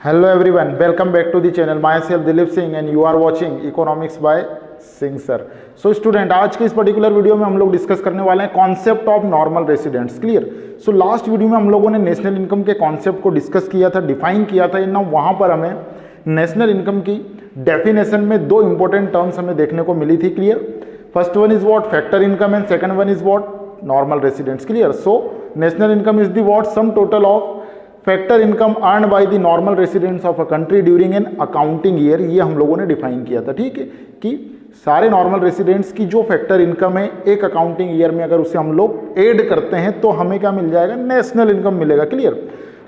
Hello everyone, welcome back to the channel. Myself Dilip Singh and you are watching Economics by Singh sir. So student, आज के इस particular video में हम लोग discuss करने वाले हैं concept of normal residents. Clear. So last video में हम लोगों ने नेशनल इनकम के कॉन्सेप्ट को डिस्कस किया था, डिफाइन किया था. ना वहाँ पर हमें नेशनल इनकम की डेफिनेशन में दो इंपॉर्टेंट टर्म्स हमें देखने को मिली थी. Clear. First one is what factor income and second one is what normal residents. Clear. So national income is the what sum total of factor income earn by the normal residents of a country during an accounting year. ये हम लोगों ने define किया था. ठीक है, कि सारे नॉर्मल रेसिडेंट्स की जो फैक्टर इनकम है एक अकाउंटिंग ईयर में अगर उसे हम लोग ऐड करते हैं तो हमें क्या मिल जाएगा, नेशनल इनकम मिलेगा. क्लियर.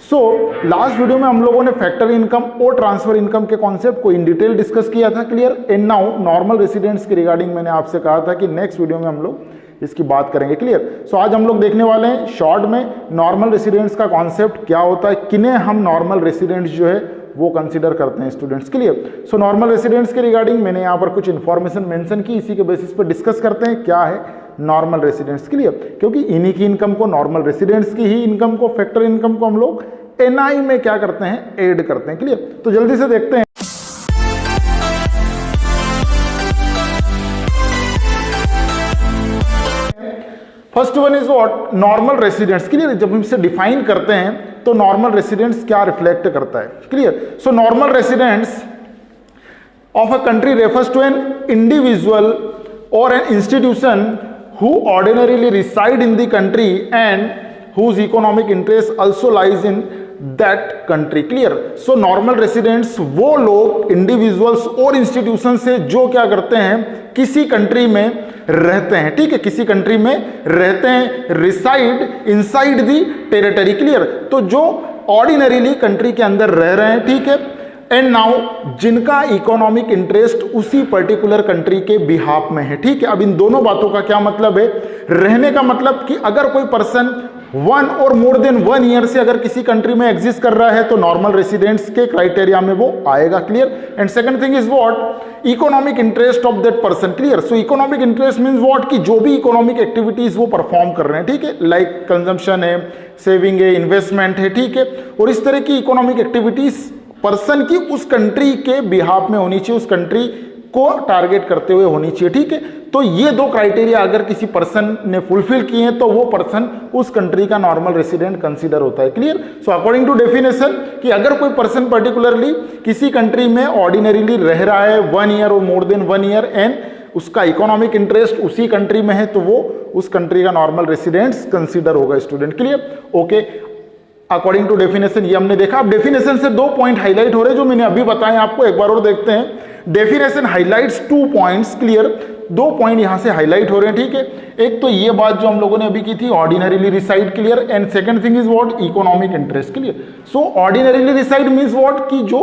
सो लास्ट वीडियो में हम लोगों ने फैक्टर इनकम और ट्रांसफर इनकम के कॉन्सेप्ट को इन डिटेल डिस्कस किया था. Clear. And now normal residents के रिगार्डिंग मैंने आपसे कहा था कि नेक्स्ट वीडियो में हम लोग इसकी बात करेंगे. क्लियर. सो आज हम लोग देखने वाले हैं शॉर्ट में नॉर्मल रेसिडेंट्स का कॉन्सेप्ट क्या होता है, किन्हें हम नॉर्मल रेसिडेंट्स जो है वो कंसीडर करते हैं students. Clear. So normal residents के रिगार्डिंग मैंने यहाँ पर कुछ इन्फॉर्मेशन मेंशन की, इसी के बेसिस पर डिस्कस करते हैं क्या है नॉर्मल रेसिडेंट्स. क्लियर. क्योंकि इन्हीं की इनकम को, नॉर्मल रेसिडेंट्स की ही इनकम को, फैक्टर इनकम को हम लोग एनआई में क्या करते हैं, ऐड करते हैं. क्लियर. तो जल्दी से देखते हैं. First one is what normal residents. Clear. जब हम इसे डिफाइन करते हैं तो नॉर्मल रेसिडेंट्स क्या रिफ्लेक्ट करता है. Clear. So normal residents of a country refers to an individual और an institution who ordinarily reside in the country and whose economic interest also lies in that country. Clear. So normal residents वो लोग, individuals और institution से जो क्या करते हैं, किसी कंट्री में रहते हैं. ठीक है, किसी कंट्री में रहते हैं, reside inside the territory. Clear. तो जो ऑर्डिनरीली कंट्री के अंदर रह रहे हैं. ठीक है. एंड नाउ जिनका इकोनॉमिक इंटरेस्ट उसी पर्टिकुलर कंट्री के बिहाफ में है. ठीक है. अब इन दोनों बातों का क्या मतलब है, रहने का मतलब कि अगर कोई पर्सन 1 और मोर देन 1 ईयर से अगर किसी कंट्री में एग्जिस्ट कर रहा है तो नॉर्मल रेसिडेंट्स के क्राइटेरिया में वो आएगा. Clear. And second thing is what economic interest of that person. Clear. So economic interest means what कि जो भी इकोनॉमिक एक्टिविटीज वो परफॉर्म कर रहे हैं. ठीक है, लाइक कंजम्पशन है, सेविंग है, इन्वेस्टमेंट है. ठीक है. और इस तरह की इकोनॉमिक एक्टिविटीज पर्सन की उस कंट्री के बिहाफ में होनी चाहिए, उस कंट्री को टारगेट करते हुए होनी चाहिए. ठीक है. तो ये दो क्राइटेरिया अगर किसी पर्सन ने फुलफिल किए हैं तो वो पर्सन उस कंट्री का नॉर्मल रेसिडेंट कंसीडर होता है. Clear. So according to definition कि अगर कोई पर्सन पर्टिकुलरली किसी कंट्री में ऑर्डिनरीली रह रहा है 1 ईयर और मोर देन 1 ईयर एंड उसका इकोनॉमिक इंटरेस्ट उसी कंट्री में है तो वो उस कंट्री का नॉर्मल रेसिडेंट्स कंसीडर होगा. Student. Clear. Okay. According to definition ये हमने देखा. अब डेफिनेशन से 2 पॉइंट हाईलाइट हो रहे हैं जो मैंने अभी बताए आपको, एक बार और देखते हैं. Definition highlights 2 points. Clear. 2 point यहां से हाईलाइट हो रहे हैं. ठीक है. एक तो ये बात जो हम लोगों ने अभी की थी, ordinarily reside. Clear. And second thing is what economic interest. Clear. So ordinarily reside means what कि जो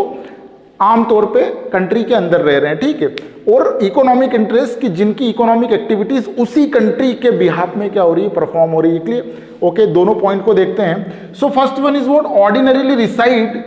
आमतौर पे कंट्री के अंदर रह रहे हैं. ठीक है. और इकोनॉमिक इंटरेस्ट की जिनकी इकोनॉमिक एक्टिविटीज उसी कंट्री के बिहाफ में क्या हो रही है, परफॉर्म हो रही है. क्लियर. ओके. दोनों पॉइंट को देखते हैं. So first one is what ordinarily reside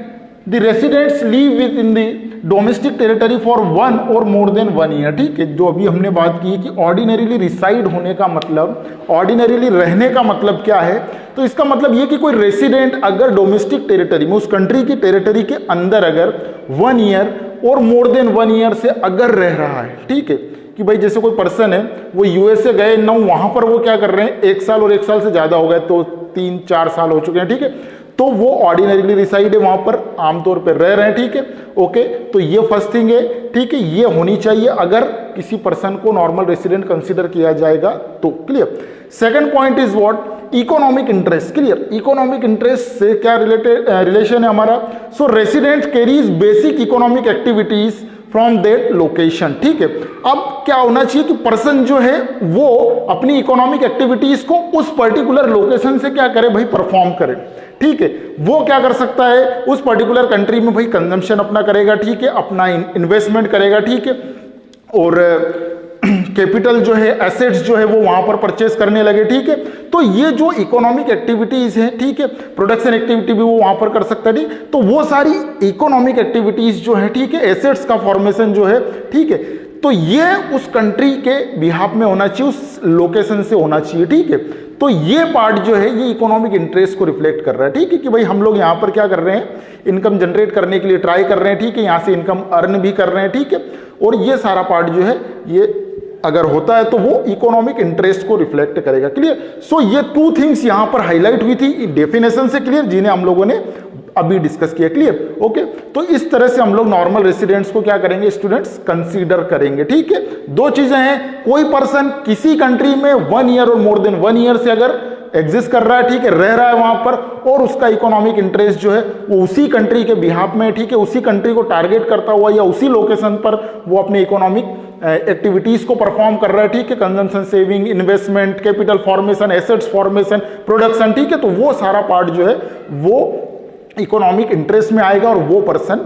the residents live with in the domestic territory for 1 और मोर देन 1 ईयर. ठीक है. जो अभी हमने बात की कि ऑर्डिनरीली रिसाइड होने का मतलब, ऑर्डिनरीली रहने का मतलब क्या है, तो इसका मतलब ये कि कोई रेसिडेंट अगर डोमेस्टिक टेरिटरी में, उस कंट्री की टेरिटरी के अंदर अगर 1 ईयर और मोर देन 1 ईयर से अगर रह रहा है. ठीक है. कि भाई जैसे कोई पर्सन है वो यूएसए गए ना, वहां पर वो क्या कर रहे हैं, 1 साल और 1 साल से ज्यादा हो गए तो 3-4 साल हो चुके हैं. ठीक है. तो वो ऑर्डिनरीली रिसाइड है, वहां पर आमतौर पर रह रहे हैं. ठीक है. ओके. तो ये फर्स्ट थिंग है. ठीक है. ये होनी चाहिए अगर किसी पर्सन को नॉर्मल रेसिडेंट कंसीडर किया जाएगा तो. Clear. Second point is what economic interest. Clear. Economic interest से क्या रिलेशन है हमारा. So resident carries basic economic activities from that location. ठीक है. अब क्या होना चाहिए कि पर्सन जो है वो अपनी इकोनॉमिक एक्टिविटीज को उस पर्टिकुलर लोकेशन से क्या करे भाई, परफॉर्म करे. ठीक है. वो क्या कर सकता है, उस पर्टिकुलर कंट्री में भाई कंजम्पशन अपना करेगा. ठीक है. अपना इन्वेस्टमेंट करेगा. ठीक है. और कैपिटल जो है, एसेट्स जो है वो वहां पर परचेस करने लगे. ठीक है. तो ये जो इकोनॉमिक एक्टिविटीज है, ठीक है, प्रोडक्शन एक्टिविटी भी वो वहां पर कर सकता है. ठीक. तो वो सारी इकोनॉमिक एक्टिविटीज जो है, ठीक है, एसेट्स का फॉर्मेशन जो है, ठीक है, तो ये उस कंट्री के बिहाफ में होना चाहिए, उस लोकेशन से होना चाहिए. ठीक है. तो ये पार्ट जो है ये इकोनॉमिक इंटरेस्ट को रिफ्लेक्ट कर रहा है, ठीक है, कि भाई हम लोग यहाँ पर क्या कर रहे हैं, इनकम जनरेट करने के लिए ट्राई कर रहे हैं, ठीक है, यहाँ से इनकम अर्न भी कर रहे हैं, ठीक है, और ये सारा पार्ट जो है ये अगर होता है तो वो इकोनॉमिक इंटरेस्ट को रिफ्लेक्ट करेगा। क्लियर? सो ये टू थिंग्स यहां पर हाईलाइट हुई थी डेफिनेशन से, क्लियर, जिन्हें हम लोगों ने अभी डिस्कस किया। क्लियर? ओके, तो इस तरह से हम लोग नॉर्मल रेसिडेंट्स को क्या करेंगे स्टूडेंट्स, कंसीडर करेंगे। ठीक है, दो चीजें हैं, कोई पर्सन किसी कंट्री में 1 ईयर और मोर देन 1 ईयर से अगर एग्जिस्ट कर रहा है, ठीक है, रह रहा है वहां पर, और उसका इकोनॉमिक इंटरेस्ट जो है वो उसी कंट्री के बिहाफ में, ठीक है, उसी कंट्री को टारगेट करता हुआ या उसी लोकेशन पर वो अपने इकोनॉमिक एक्टिविटीज को परफॉर्म कर रहा है, ठीक है, consumption, saving, investment, capital formation, assets formation, production, ठीक है, तो वो सारा पार्ट जो है वो इकोनॉमिक इंटरेस्ट में आएगा और वो पर्सन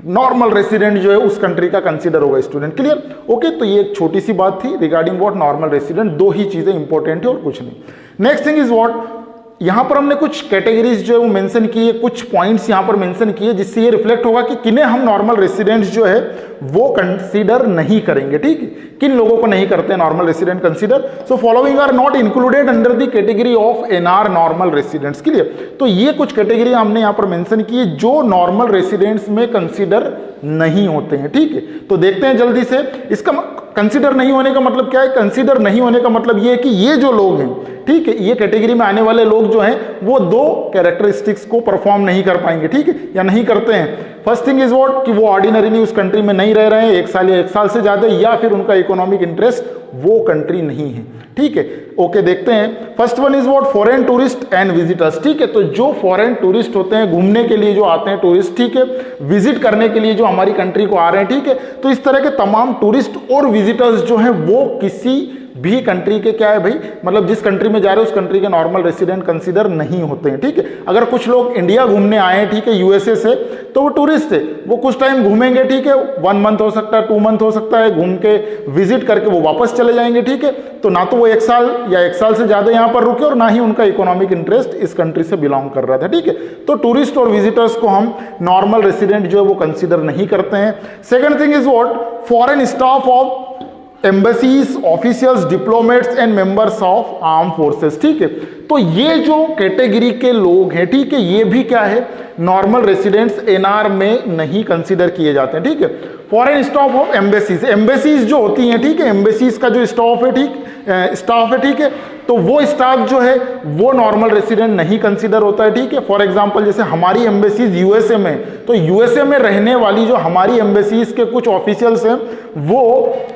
नॉर्मल रेसिडेंट जो है उस कंट्री का कंसीडर होगा। Student clear? ओके, तो ये एक छोटी सी बात थी रिगार्डिंग व्हाट नॉर्मल रेसिडेंट, दो ही चीजें इंपॉर्टेंट है और कुछ नहीं। नेक्स्ट थिंग इज व्हाट, यहां पर हमने कुछ कैटेगरीज जो है वो मेंशन की है, कुछ पॉइंट्स यहां पर मेंशन किए जिससे ये रिफ्लेक्ट होगा कि किन्हें हम नॉर्मल रेसिडेंट्स जो है वो कंसीडर नहीं करेंगे। ठीक है, किन लोगों को नहीं करते हैं normal resident consider. So following are not included under the category of NR normal residents. Clear? तो ये कुछ कैटेगरी हमने यहां पर मेंशन की है जो नॉर्मल रेसिडेंट्स में कंसीडर नहीं होते हैं। ठीक है, तो देखते हैं जल्दी से। इसका कंसीडर नहीं होने का मतलब क्या है? कंसीडर नहीं होने का मतलब ये है कि ये जो लोग हैं, ठीक है, ये कैटेगरी में आने वाले लोग जो हैं वो दो कैरेक्टरिस्टिक्स को परफॉर्म नहीं कर पाएंगे, ठीक है, या नहीं करते हैं। फर्स्ट थिंग इज व्हाट, कि वो ऑर्डिनरीली उस कंट्री में नहीं रह रहे हैं 1 साल या 1 साल से ज्यादा, या फिर उनका इकोनॉमिक इंटरेस्ट वो कंट्री नहीं है। ठीक है, ओके, देखते हैं। First one is what, foreign tourist and visitors. ठीक है, तो जो फॉरेन टूरिस्ट होते हैं, घूमने के लिए जो आते हैं टूरिस्ट, ठीक है, विजिट करने के लिए जो हमारी कंट्री को आ रहे हैं, ठीक है, तो इस तरह के तमाम टूरिस्ट और विजिटर्स जो हैं वो किसी भी कंट्री के क्या है भाई, मतलब जिस कंट्री में जा रहे हैं उस कंट्री के नॉर्मल रेसिडेंट कंसीडर नहीं होते हैं। ठीक है, अगर कुछ लोग इंडिया घूमने आए हैं, ठीक है, यूएसए से, तो वो टूरिस्ट है, वो कुछ टाइम घूमेंगे, ठीक है, 1 मंथ हो सकता है, 2 मंथ हो सकता है, घूम के विजिट करके वो वापस चले जाएंगे। ठीक है, तो ना तो वो 1 साल या 1 साल से ज्यादा यहाँ पर रुके और ना ही उनका इकोनॉमिक इंटरेस्ट इस कंट्री से बिलोंग कर रहा था। ठीक है, तो टूरिस्ट और विजिटर्स को हम नॉर्मल रेसिडेंट जो है वो कंसीडर नहीं करते हैं। Second thing is what, foreign staff of embassies, officials, diplomats and members of arm forces. ठीक है, तो ये जो कैटेगरी के लोग हैं, ठीक है, ये भी क्या है, नॉर्मल रेसिडेंट्स एनआर में नहीं कंसीडर किए जाते हैं। ठीक है, foreign staff of embassies, embassies जो होती हैं, ठीक है, एम्बेसीज का जो स्टाफ है, स्टाफ है, ठीक है, तो वो स्टाफ जो है वो नॉर्मल रेसिडेंट नहीं कंसीडर होता है। ठीक है, फॉर एग्जांपल जैसे हमारी एम्बेसीज यूएसए में, तो यूएसए में रहने वाली जो हमारी एम्बेसीज के कुछ ऑफिशियल्स हैं वो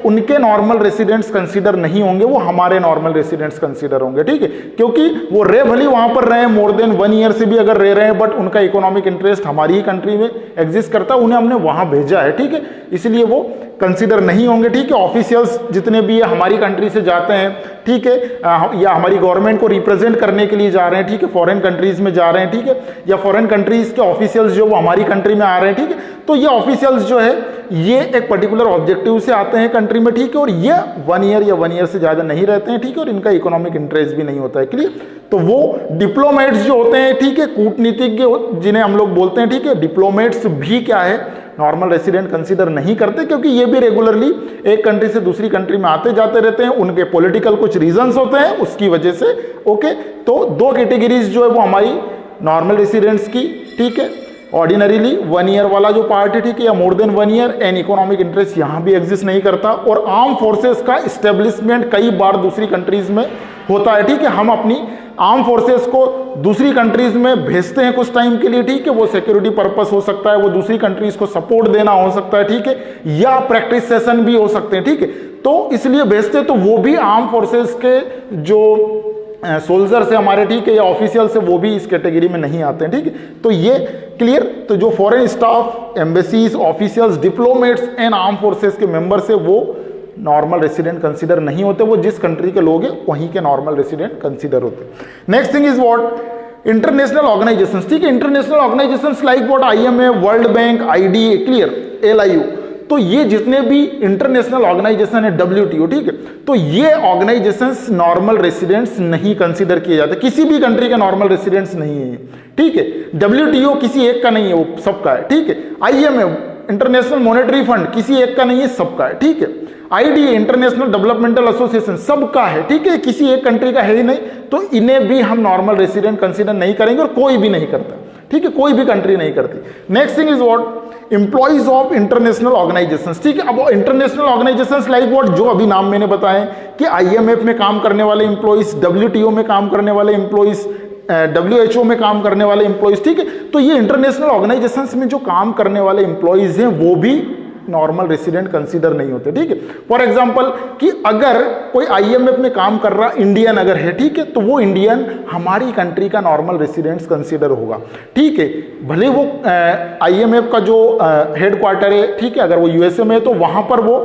उनके नॉर्मल रेसिडेंट्स कंसीडर नहीं होंगे, वो हमारे नॉर्मल रेसिडेंट्स कंसीडर होंगे। ठीक है, क्योंकि वो रह भली वहां पर रहे मोर देन 1 ईयर से भी अगर रह रहे हैं, बट उनका इकोनॉमिक इंटरेस्ट हमारी ही कंट्री में एग्जिस्ट करता है, उन्हें हमने वहां भेजा है। ठीक है, इसलिए वो कंसीडर नहीं होंगे। ठीक है, ऑफिशियल्स जितने भी है हमारी कंट्री से जाते हैं, ठीक है, या हमारी गवर्नमेंट को रिप्रेजेंट करने के लिए जा रहे हैं, ठीक है, फॉरेन कंट्रीज में जा रहे हैं, ठीक है, या फॉरेन कंट्रीज के ऑफिशियल्स जो वो हमारी कंट्री में आ रहे हैं, ठीक है, तो ये ऑफिशियल्स जो है ये एक पर्टिकुलर ऑब्जेक्टिव से आते हैं कंट्री में, ठीक है, और ये 1 ईयर या 1 ईयर से ज्यादा नहीं रहते हैं। ठीक है, और इनका इकोनॉमिक इंटरेस्ट भी नहीं होता है। क्लियर? तो वो डिप्लोमेट्स जो होते हैं, ठीक है, कूटनीतिज्ञ जिन्हें हम लोग बोलते हैं, ठीक है, डिप्लोमेट्स भी क्या है, नॉर्मल रेसिडेंट कंसीडर नहीं करते, क्योंकि ये भी रेगुलरली एक कंट्री से दूसरी कंट्री में आते जाते रहते हैं, उनके पॉलिटिकल कुछ रीजंस होते हैं उसकी वजह से। ओके, तो दो कैटेगरीज जो है वो हमारी नॉर्मल रेसिडेंट्स की, ठीक है, ऑर्डिनरीली 1 ईयर वाला जो पार्ट है, ठीक है, या मोर than 1 year, and economic interest यहां भी एग्जिस्ट नहीं करता, और आर्म फोर्सेस का इस्टेब्लिशमेंट कई बार दूसरी कंट्रीज में होता है। ठीक है, हम अपनी आर्म फोर्सेस को दूसरी कंट्रीज में भेजते हैं कुछ टाइम के लिए, ठीक है, वो सिक्योरिटी पर्पस हो सकता है, वो दूसरी कंट्रीज को सपोर्ट देना हो सकता है, ठीक है, या प्रैक्टिस सेशन भी हो सकते हैं। ठीक है, तो इसलिए भेजते, तो वो भी आर्म फोर्सेस के जो सोल्जर्स है हमारे, ठीक है, या ऑफिशियल से, वो भी इस कैटेगरी में नहीं आते हैं। ठीक है, तो ये क्लियर। तो जो foreign staff, embassies, officials, diplomats and arm forces के मेंबर्स है वो नॉर्मल रेसिडेंट कंसीडर नहीं होते, वो जिस कंट्री के लोग हैं वहीं के नॉर्मल रेसिडेंट कंसीडर होते। Next thing is what, international organisations. ठीक है, international organisations like what, IMF, world bank, IDA, clear, LIU, तो ये जितने भी इंटरनेशनल ऑर्गेनाइजेशन है, WTO, ठीक है, तो ये ऑर्गेनाइजेशंस नॉर्मल रेसिडेंट्स नहीं कंसीडर किए जाते, किसी भी कंट्री के नॉर्मल रेसिडेंट्स नहीं है। ठीक है, WTO किसी एक का नहीं है, वो सबका है। ठीक है, IMF, इंटरनेशनल मॉनेटरी फंड, किसी एक का नहीं है, सबका है। ठीक है, IDA इंटरनेशनल डेवलपमेंटल एसोसिएशन सबका है, ठीक है, किसी एक कंट्री का है ही नहीं, तो इन्हें भी हम नॉर्मल रेसिडेंट कंसीडर नहीं करेंगे और कोई भी नहीं करता, ठीक है, कोई भी कंट्री नहीं करती। Next thing is what, employees of international organisations, ठीक है। अब इंटरनेशनल ऑर्गेनाइजेशंस लाइक व्हाट, जो अभी नाम मैंने बताए कि IMF में काम करने वाले एम्प्लॉइज, WTO में काम करने वाले एम्प्लॉइज, WHO में काम करने वाले एम्प्लॉइज, ठीक है। तो ये इंटरनेशनल ऑर्गेनाइजेशंस में जो काम करने वाले एम्प्लॉइज हैं वो भी नॉर्मल रेसिडेंट कंसीडर नहीं होते, ठीक है। फॉर एग्जांपल कि अगर कोई IMF में काम कर रहा इंडियन अगर है, ठीक है, तो वो इंडियन हमारी कंट्री का नॉर्मल रेसिडेंट्स कंसीडर होगा, ठीक है। भले वो IMF का जो हेड क्वार्टर है, ठीक है, अगर वो USA में है तो वहां पर वो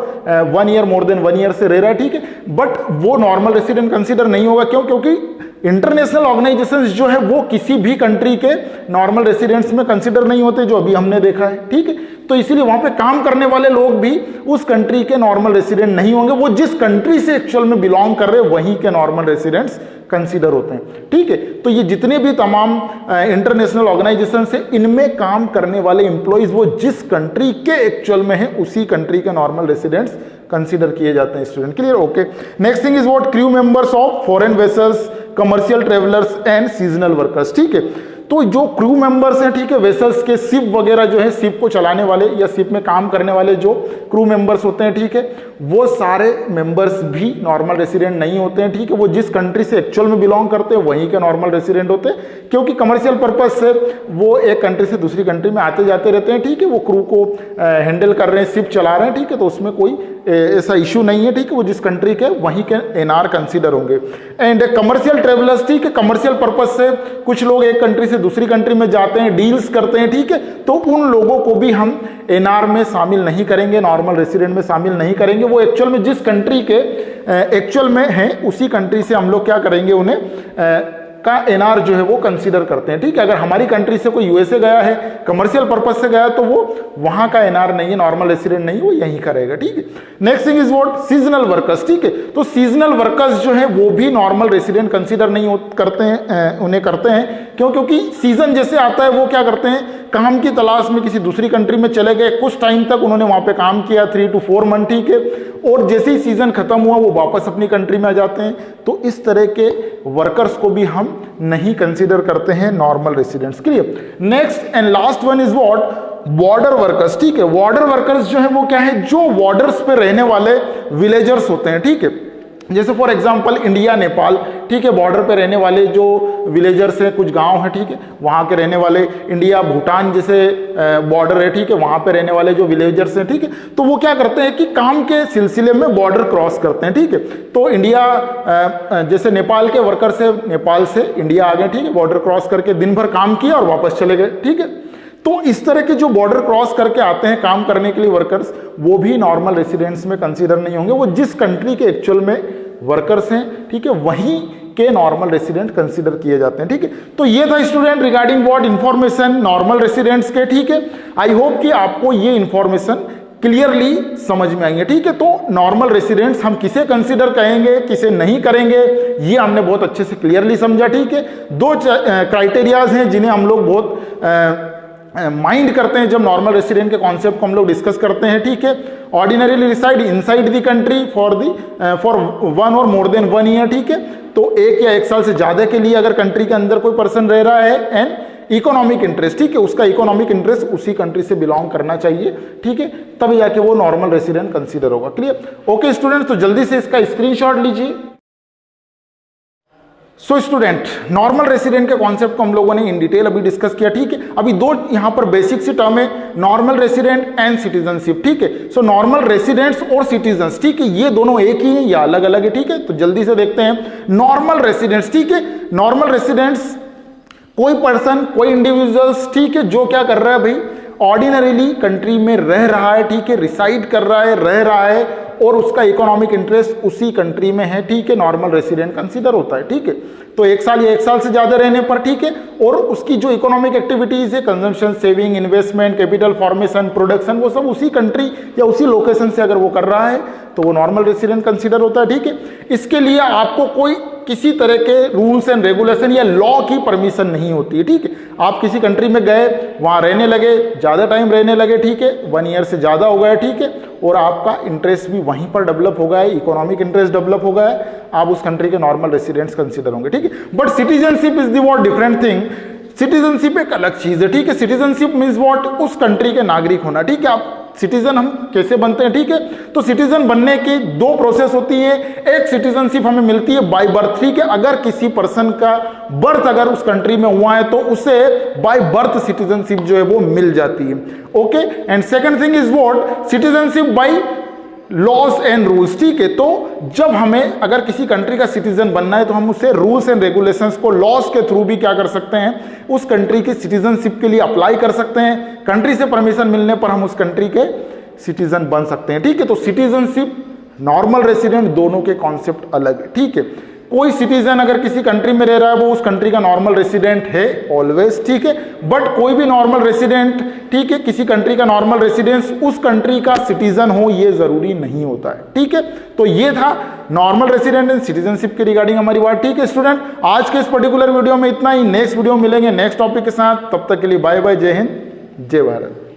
1 ईयर मोर देन 1 ईयर से रह रहा है, ठीक है, बट वो नॉर्मल रेसिडेंट कंसीडर नहीं होगा। क्यों? क्योंकि इंटरनेशनल ऑर्गेनाइजेशंस जो है वो किसी भी कंट्री के नॉर्मल रेसिडेंट्स में कंसीडर नहीं होते, जो अभी हमने देखा है, ठीक है। तो इसीलिए वहां पे काम करने वाले लोग भी उस कंट्री के नॉर्मल रेसिडेंट नहीं होंगे, वो जिस कंट्री से एक्चुअल में बिलोंग कर रहे हैं वहीं के नॉर्मल रेसिडेंट्स कंसीडर होते हैं, ठीक है। तो ये जितने भी तमाम इंटरनेशनल ऑर्गेनाइजेशन है, इनमें काम करने वाले एम्प्लॉइज वो जिस कंट्री के एक्चुअल में है उसी कंट्री के नॉर्मल रेसिडेंट्स कंसीडर किए जाते हैं। Student clear? Okay. Next thing is what, crew members of foreign vessels, commercial travellers and seasonal workers, ठीक है। तो जो क्रू मेंबर्स हैं, ठीक है, वेसल्स के, शिप वगैरह जो है, शिप को चलाने वाले या शिप में काम करने वाले जो क्रू मेंबर्स होते हैं, ठीक है, वो सारे मेंबर्स भी नॉर्मल रेसिडेंट नहीं होते हैं, ठीक है। वो जिस कंट्री से एक्चुअल में बिलोंग करते हैं वहीं के नॉर्मल रेसिडेंट होते हैं, क्योंकि कमर्शियल पर्पज से वो एक कंट्री से दूसरी कंट्री में आते जाते रहते हैं, ठीक है। वो क्रू को हैंडल कर रहे हैं, शिप चला रहे हैं, ठीक है, तो उसमें कोई ऐसा इशू नहीं है, ठीक है। वो जिस कंट्री के वहीं के NR कंसीडर होंगे। एंड कमर्शियल ट्रेवलर्स, ठीक है, कमर्शियल पर्पज से कुछ लोग एक कंट्री से दूसरी कंट्री में जाते हैं, डील्स करते हैं, ठीक है, तो उन लोगों को भी हम NR में शामिल नहीं करेंगे, नॉर्मल रेसिडेंट में शामिल नहीं करेंगे। वो एक्चुअल में जिस कंट्री के एक्चुअल में हैं उसी कंट्री से हम लोग क्या करेंगे, उन्हें का NR जो है वो कंसीडर करते हैं, ठीक है। अगर हमारी कंट्री से कोई USA गया है, कमर्शियल पर्पज से गया, तो वो वहां का NR नहीं है, नॉर्मल रेसिडेंट नहीं, वो यहीं करेगा, ठीक है। Next thing is what, seasonal workers, ठीक है। तो सीजनल वर्कर्स जो है वो भी नॉर्मल रेसिडेंट कंसीडर नहीं करते हैं, उन्हें करते हैं। क्यों? क्योंकि सीजन जैसे आता है वो क्या करते हैं, काम की तलाश में किसी दूसरी कंट्री में चले गए, कुछ टाइम तक उन्होंने वहां पे काम किया, 3 to 4 मंथ, ठीक है, और जैसे ही सीजन खत्म हुआ वो वापस अपनी कंट्री में आ जाते हैं। तो इस तरह के वर्कर्स को भी हम नहीं कंसीडर करते हैं normal residents. Clear? Next and last one is what, border workers, ठीक है। बॉर्डर वर्कर्स जो है वो क्या है, जो बॉर्डर्स पे रहने वाले विलेजर्स होते हैं, ठीक है। जैसे फॉर एग्जांपल इंडिया नेपाल, ठीक है, बॉर्डर पे रहने वाले जो विलेजर्स हैं, कुछ गांव हैं, ठीक है, वहाँ के रहने वाले, इंडिया भूटान जैसे बॉर्डर है, ठीक है, वहाँ पे रहने वाले जो विलेजर्स हैं, ठीक है, तो वो क्या करते हैं कि काम के सिलसिले में बॉर्डर क्रॉस करते हैं, ठीक है। तो इंडिया जैसे नेपाल के वर्कर से, नेपाल से इंडिया आ गए, ठीक है, बॉर्डर क्रॉस करके दिन भर काम किया और वापस चले गए, ठीक है। तो इस तरह के जो बॉर्डर क्रॉस करके आते हैं काम करने के लिए वर्कर्स, वो भी नॉर्मल रेसिडेंट्स में कंसीडर नहीं होंगे। वो जिस कंट्री के एक्चुअल में वर्कर्स हैं, ठीक है, वहीं के नॉर्मल रेसिडेंट कंसीडर किए जाते हैं, ठीक है। तो ये था student regarding what information normal residents के, ठीक है। आई होप कि आपको ये इंफॉर्मेशन क्लियरली समझ में आएंगे, ठीक है। तो नॉर्मल रेसिडेंट्स हम किसे कंसीडर करेंगे, किसे नहीं करेंगे, ये हमने बहुत अच्छे से क्लियरली समझा, ठीक है। 2 क्राइटेरियाज हैं जिन्हें हम लोग बहुत माइंड करते हैं जब नॉर्मल रेसिडेंट के कॉन्सेप्ट को हम लोग डिस्कस करते हैं, ठीक है। Ordinarily reside inside the country for 1 और मोर देन 1 ईयर, ठीक है। तो 1 या 1 साल से ज्यादा के लिए अगर कंट्री के अंदर कोई पर्सन रह रहा है, एंड इकोनॉमिक इंटरेस्ट, ठीक है, उसका इकोनॉमिक इंटरेस्ट उसी कंट्री से बिलोंग करना चाहिए, ठीक है, तब जाके वो नॉर्मल रेसिडेंट कंसीडर होगा। क्लियर? ओके स्टूडेंट, तो जल्दी से इसका स्क्रीनशॉट लीजिए। सो स्टूडेंट, नॉर्मल रेसिडेंट के कॉन्सेप्ट को हम लोगों ने इन डिटेल अभी डिस्कस किया, ठीक है। अभी 2 यहां पर बेसिक सी टर्म है, नॉर्मल रेसिडेंट एंड सिटीजनशिप, ठीक है। सो नॉर्मल रेसिडेंट्स और सिटीजन्स, ठीक है, ये दोनों एक ही है या अलग अलग है, ठीक है। तो जल्दी से देखते हैं नॉर्मल रेसिडेंट्स, ठीक है। नॉर्मल रेसिडेंट्स कोई पर्सन, कोई इंडिविजुअल्स, ठीक है, जो क्या कर रहा है भाई, ऑर्डिनरीली कंट्री में रह रहा है, ठीक है, रिसाइड कर रहा है, रह रहा है, और उसका इकोनॉमिक इंटरेस्ट उसी कंट्री में है, ठीक है, नॉर्मल रेसिडेंट कंसीडर होता है, ठीक है। तो 1 साल या 1 साल से ज्यादा रहने पर, ठीक है, और उसकी जो इकोनॉमिक एक्टिविटीज है, consumption, saving, investment, capital formation, production, वो सब उसी कंट्री या उसी लोकेशन से अगर वो कर रहा है तो वो नॉर्मल रेसिडेंट कंसीडर होता है, ठीक है। इसके लिए आपको कोई किसी तरह के रूल्स एंड रेगुलेशन या लॉ की परमिशन नहीं होती है, ठीक है। आप किसी कंट्री में गए, वहाँ रहने लगे, ज़्यादा टाइम रहने लगे, ठीक है, 1 ईयर से ज़्यादा हो गया, ठीक है, और आपका इंटरेस्ट भी वहीं पर डेवलप हो गया है, इकोनॉमिक इंटरेस्ट डेवलप हो गया है, आप उस कंट्री के नॉर्मल रेसिडेंट्स कंसिडर होंगे, ठीक है। But citizenship is the what different thing. Citizenship एक अलग चीज है, ठीक है। सिटीजनशिप मीन्स व्हाट, उस कंट्री के नागरिक होना, ठीक है। आप सिटीजन हम कैसे बनते हैं, ठीक है। तो सिटीजन बनने की 2 प्रोसेस होती है। एक सिटीजनशिप हमें मिलती है बाय बर्थ, ठीक है। अगर किसी पर्सन का बर्थ अगर उस कंट्री में हुआ है तो उसे बाय बर्थ सिटीजनशिप जो है वो मिल जाती है, okay. And second thing is what, citizenship by laws and rules, ठीक है। तो जब हमें अगर किसी कंट्री का सिटीजन बनना है तो हम उससे रूल्स एंड रेगुलेशंस को लॉज के थ्रू भी क्या कर सकते हैं, उस कंट्री की सिटीजनशिप के लिए अप्लाई कर सकते हैं। कंट्री से परमिशन मिलने पर हम उस कंट्री के सिटीजन बन सकते हैं, ठीक है। तो सिटीजनशिप, नॉर्मल रेसिडेंट, दोनों के कॉन्सेप्ट अलग है, ठीक है। कोई सिटीजन अगर किसी कंट्री में रह रहा है वो उस कंट्री का नॉर्मल रेसिडेंट है ऑलवेज, ठीक है। बट कोई भी नॉर्मल रेसिडेंट, ठीक है, किसी कंट्री का नॉर्मल रेसिडेंस उस कंट्री का सिटीजन हो ये जरूरी नहीं होता है, ठीक है। तो ये था नॉर्मल रेसिडेंट एंड सिटीजनशिप के रिगार्डिंग हमारी बात, ठीक है स्टूडेंट। आज के इस पर्टिकुलर वीडियो में इतना ही। नेक्स्ट वीडियो मिलेंगे नेक्स्ट टॉपिक के साथ, तब तक के लिए बाय बाय, जय हिंद, जय भारत।